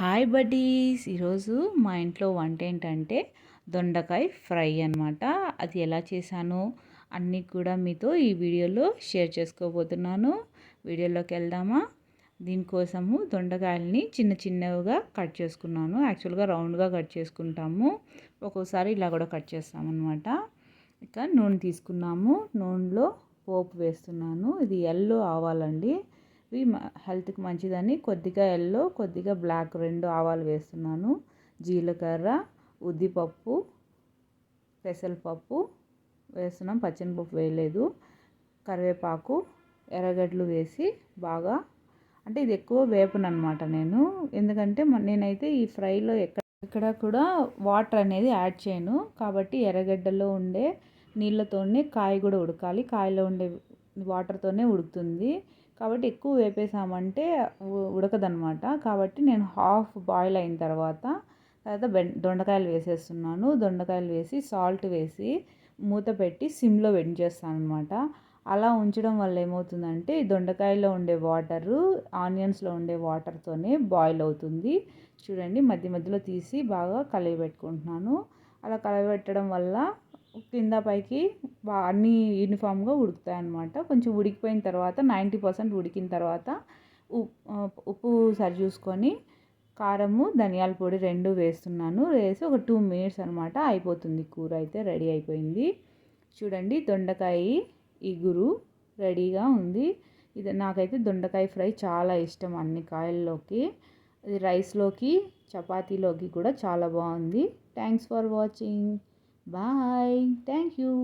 Hi buddies. ఈరోజు మా ఇంట్లో వంట ఏంటంటే దొండకాయ ఫ్రై అనమాట. అది ఎలా చేశానో అన్నీ కూడా మీతో ఈ వీడియోలో షేర్ చేసుకోబోతున్నాను. వీడియోలోకి వెళ్దామా? దీనికోసము దొండకాయలని చిన్న చిన్నవిగా కట్ చేసుకున్నాను. యాక్చువల్గా రౌండ్గా కట్ చేసుకుంటాము, ఒక్కోసారి ఇలా కూడా కట్ చేస్తామన్నమాట. ఇక నూనె తీసుకున్నాము, నూనెలో పోపు వేస్తున్నాను. ఇది ఎల్లో ఆవాలండి, ఇవి హెల్త్కి మంచిదని కొద్దిగా ఎల్లో కొద్దిగా బ్లాక్ రెండు ఆవాలు వేస్తున్నాను. జీలకర్ర, ఉద్దిపప్పు, పెసరపప్పు వేస్తున్నాం, పచ్చెనపప్పు వేయలేదు. కరివేపాకు, ఎర్రగడ్డలు వేసి బాగా, అంటే ఇది ఎక్కువ వేపనమాట నేను, ఎందుకంటే నేనైతే ఈ ఫ్రైలో ఎక్కడ కూడా వాటర్ అనేది యాడ్ చేయను. కాబట్టి ఎర్రగడ్డలో ఉండే నీళ్ళతోనే కాయ కూడా ఉడకాలి, కాయలో ఉండే వాటర్తోనే ఉడుకుతుంది. కాబట్టి ఎక్కువ వేపేసామంటే ఉడకదనమాట. కాబట్టి నేను హాఫ్ బాయిల్ అయిన తర్వాత దొండకాయలు వేసేస్తున్నాను. దొండకాయలు వేసి సాల్ట్ వేసి మూత పెట్టి సిమ్లో చేస్తాను అనమాట. అలా ఉంచడం వల్ల ఏమవుతుందంటే దొండకాయలో ఉండే వాటరు ఆనియన్స్లో ఉండే వాటర్తోనే బాయిల్ అవుతుంది. చూడండి, మధ్య మధ్యలో తీసి బాగా కలియబెట్టుకుంటున్నాను. అలా కలియబెట్టడం వల్ల కింద పైకి అన్నీ యూనిఫామ్గా ఉడుకుతాయి అన్నమాట. కొంచెం ఉడికిపోయిన తర్వాత 90% ఉడికిన తర్వాత ఉప్పు సరి చూసుకొని కారము, ధనియాల పొడి రెండు వేస్తున్నాను. వేసి ఒక 2 మినిట్స్ అనమాట, అయిపోతుంది. కూర అయితే రెడీ అయిపోయింది. చూడండి, దొండకాయ ఇగురు రెడీగా ఉంది. ఇది నాకైతే దొండకాయ ఫ్రై చాలా ఇష్టం. అన్ని కాయల్లోకి, ఇది రైస్లోకి, చపాతీలోకి కూడా చాలా బాగుంది. Thanks for watching. Bye. Thank you.